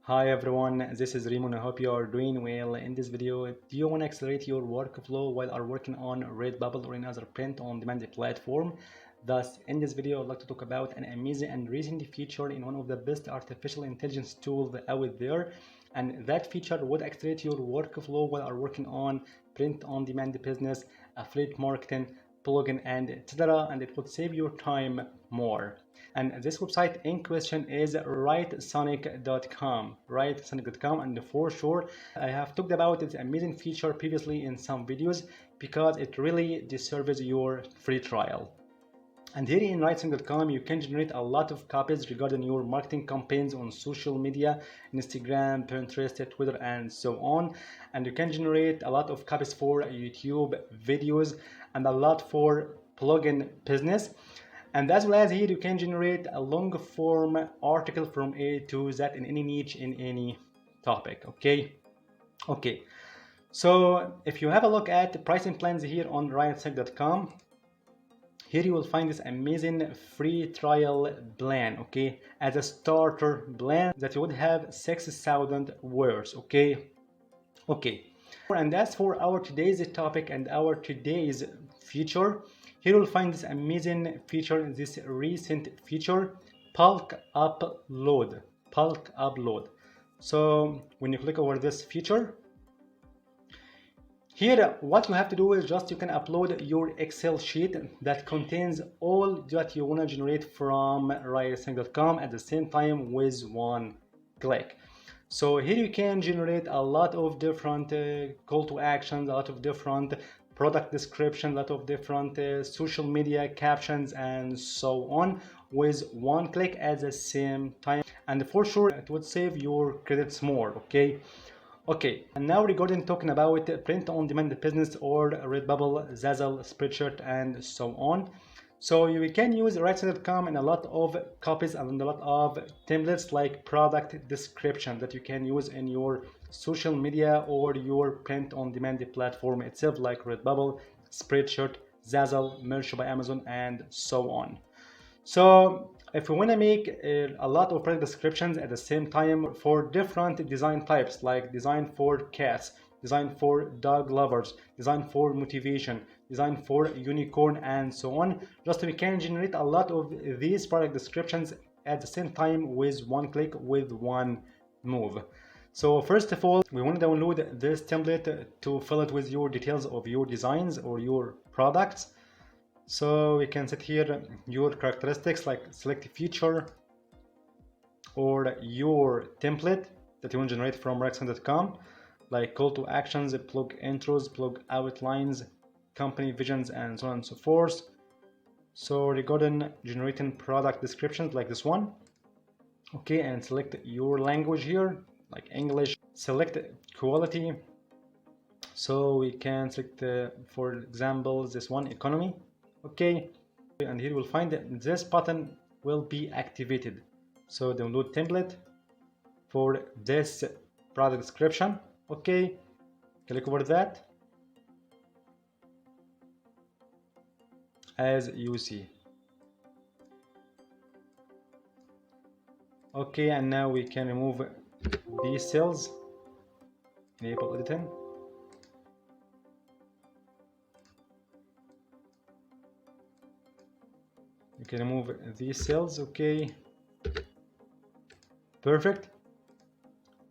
Hi everyone, this is Remo and I hope you are doing well. In this video, do you want to accelerate your workflow while are working on Redbubble or another print-on-demand platform? Thus, in this video, I'd like to talk about an amazing and recent feature in one of the best artificial intelligence tools out there. And that feature would accelerate your workflow while are working on print-on-demand business, affiliate marketing, plugin, and etc. And it would save your time more. And this website in question is writesonic.com, and for sure I have talked about this amazing feature previously in some videos because it really deserves your free trial. And here in writesonic.com you can generate a lot of copies regarding your marketing campaigns on social media, Instagram, Pinterest, Twitter, and so on. And you can generate a lot of copies for YouTube videos and a lot for plugin business. And as well as here you can generate a long form article from A to Z in any niche, in any topic. Okay. So if you have a look at the pricing plans here on writesonic.com, here you will find this amazing free trial plan, okay, as a starter plan that would have 6,000 words. Okay. And as for our today's topic and our today's feature, here you'll find this amazing feature, this recent feature, bulk upload. So when you click over this feature, here what you have to do is just you can upload your Excel sheet that contains all that you want to generate from writesonic.com at the same time with one click. So here you can generate a lot of different call to actions, a lot of different product descriptions, a lot of different social media captions and so on with one click at the same time, and for sure it would save your credits more. Okay, and now regarding talking about print-on-demand business or Redbubble, Zazzle, Spreadshirt, and so on. So you can use writesonic.com and a lot of copies and a lot of templates like product description that you can use in your social media or your print-on-demand platform itself, like Redbubble, Spreadshirt, Zazzle, Merch by Amazon, and so on. So if we want to make a lot of product descriptions at the same time for different design types, like design for cats, design for dog lovers, design for motivation, design for unicorn, and so on, just we can generate a lot of these product descriptions at the same time with one click, with one move. So first of all, we want to download this template to fill it with your details of your designs or your products. So we can set here your characteristics, like select a feature or your template that you want to generate from writesonic.com, like call to actions, plug intros, plug outlines, company visions, and so on and so forth. So regarding generating product descriptions like this one, okay, and select your language here, like English, select quality. So we can select, for example, this one, economy. Okay, and here we'll find that this button will be activated. So download template for this product description. Okay, click over that as you see. Okay, and now we can remove these cells, enable editing. You can remove these cells. Okay, perfect.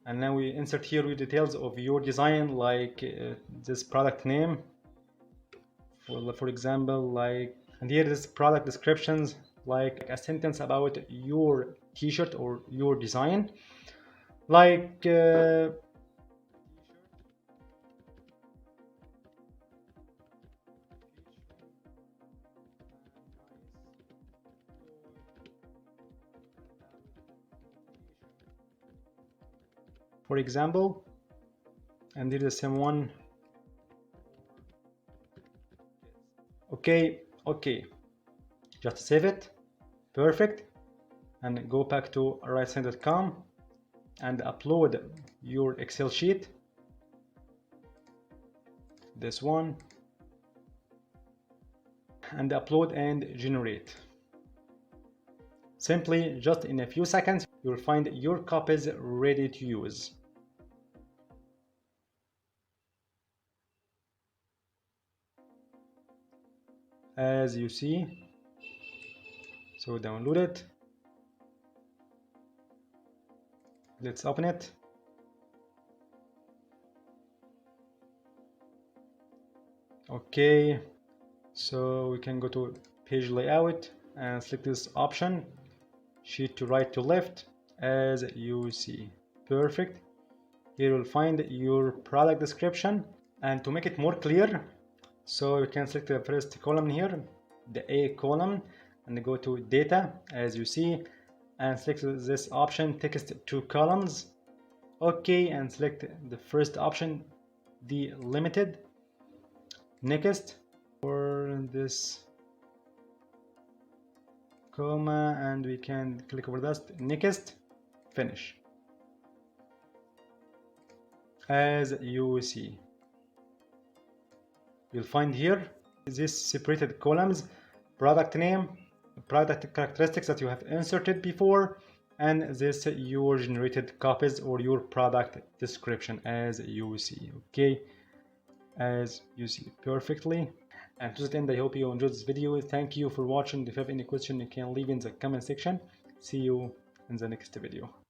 And now we insert here your details of your design, like this product name, for example, like, and here is product descriptions, like a sentence about your t-shirt or your design, like for example, and here is the same one. Okay, just save it. Perfect. And go back to writesonic.com and upload your Excel sheet, this one, and upload and generate. Simply just in a few seconds you'll find your copies ready to use. As you see, so download it. Let's open it. Okay, so we can go to page layout and select this option, sheet to right to left, as you see. Perfect. Here you'll find your product description, and to make it more clear, so you can select the first column here, the A column, and go to data, as you see, and select this option, text to columns. Okay, and select the first option, delimited. Next, for this comma, and we can click over that. Next, finish. As you see, you'll find here this separated columns, product name, product characteristics that you have inserted before, and this your generated copies or your product description, as you see. Okay, as you see perfectly. And to that end, I hope you enjoyed this video. Thank you for watching. If you have any question, you can leave in the comment section. See you in the next video.